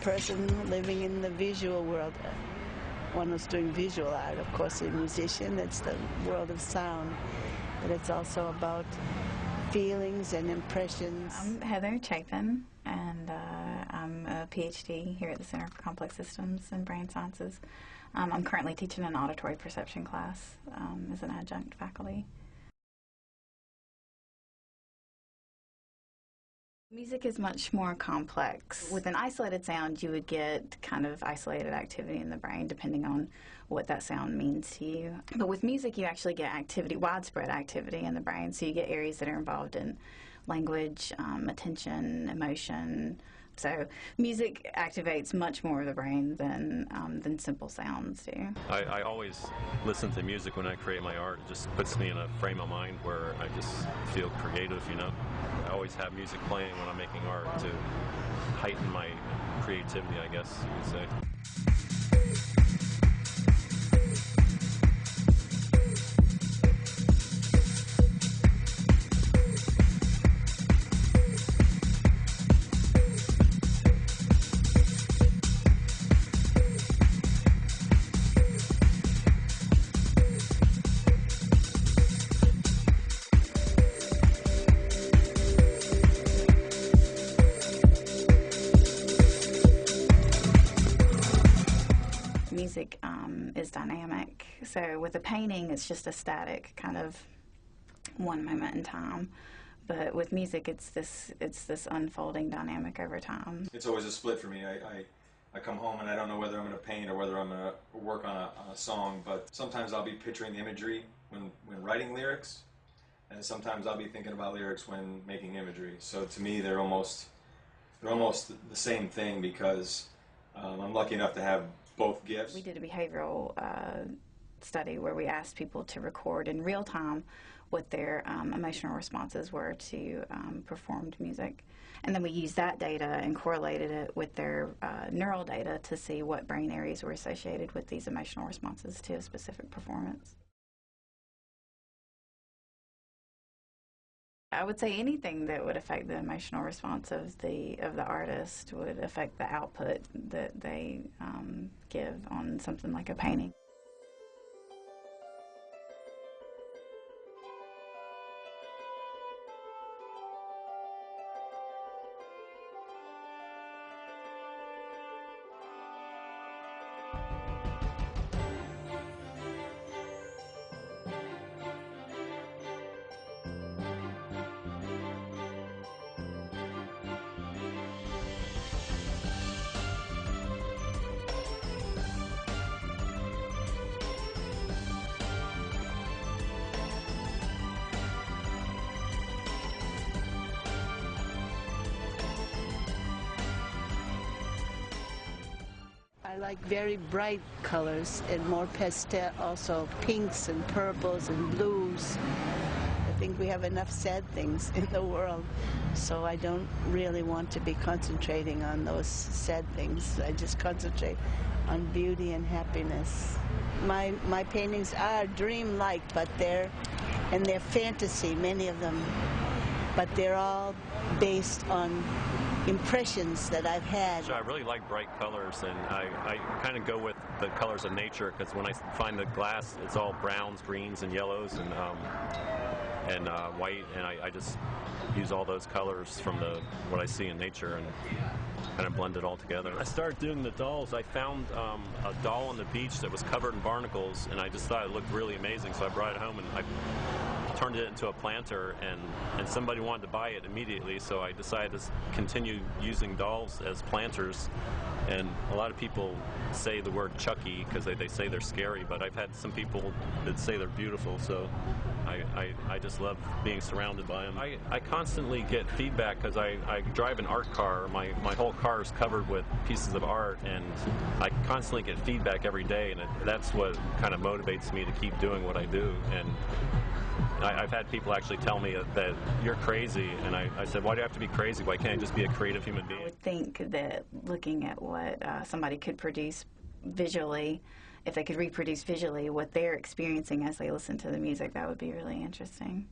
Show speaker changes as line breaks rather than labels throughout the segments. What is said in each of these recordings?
person living in the visual world. One who's doing visual art, of course, a musician, it's the world of sound, but it's also about feelings and impressions.
I'm Heather Chapin, and I'm a PhD here at the Center for Complex Systems and Brain Sciences. I'm currently teaching an auditory perception class as an adjunct faculty. Music is much more complex. With an isolated sound, you would get kind of isolated activity in the brain depending on what that sound means to you. But with music, you actually get activity, widespread activity in the brain. So you get areas that are involved in language, attention, emotion. So music activates much more of the brain than simple sounds do.
I always listen to music when I create my art. It just puts me in a frame of mind where I just feel creative, you know. I always have music playing when I'm making art to heighten my creativity, I guess you could say.
Music is dynamic. So with a painting, it's just a static kind of one moment in time. But with music, it's this unfolding dynamic over time.
It's always a split for me. I come home and I don't know whether I'm going to paint or whether I'm going to work on a song. But sometimes I'll be picturing imagery when writing lyrics, and sometimes I'll be thinking about lyrics when making imagery. So to me, they're almost the same thing because I'm lucky enough to have both gifts.
We did a behavioral study where we asked people to record in real time what their emotional responses were to performed music. And then we used that data and correlated it with their neural data to see what brain areas were associated with these emotional responses to a specific performance. I would say anything that would affect the emotional response of the artist would affect the output that they give on something like a painting.
I like very bright colors and more pastel, also pinks and purples and blues. I think we have enough sad things in the world, so I don't really want to be concentrating on those sad things. I just concentrate on beauty and happiness. My paintings are dreamlike, but they're fantasy, many of them, but they're all based on impressions that I've had.
So I really like bright colors, and I kind of go with the colors of nature, because when I find the glass, it's all browns, greens, and yellows, and white, and I just use all those colors from what I see in nature and kind of blend it all together. I started doing the dolls. I found a doll on the beach that was covered in barnacles, and I just thought it looked really amazing, so I brought it home and I turned it into a planter, and somebody wanted to buy it immediately, so I decided to continue using dolls as planters. And a lot of people say the word Chucky because they say they're scary, but I've had some people that say they're beautiful, so I just love being surrounded by them. I constantly get feedback because I drive an art car. My whole car is covered with pieces of art, and I constantly get feedback every day, and that's what kind of motivates me to keep doing what I do. And I've had people actually tell me that you're crazy, and I said, why do you have to be crazy? Why can't I just be a creative human being?
I would think that looking at what somebody could produce visually, if they could reproduce visually what they're experiencing as they listen to the music, that would be really interesting.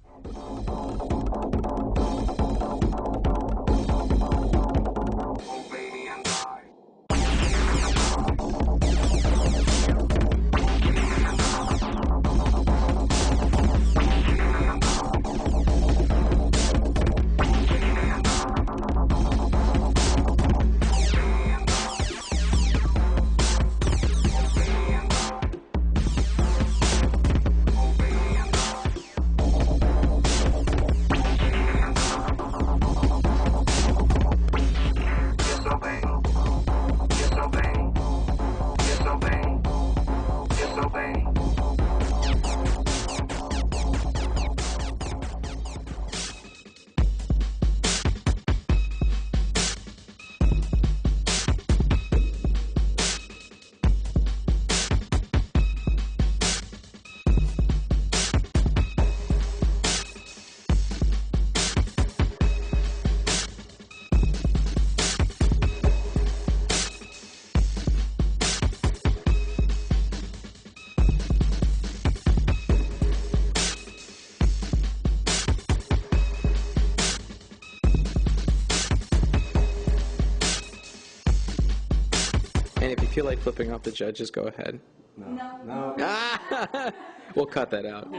And if you feel like flipping off the judges, go ahead.
No.
We'll cut that out.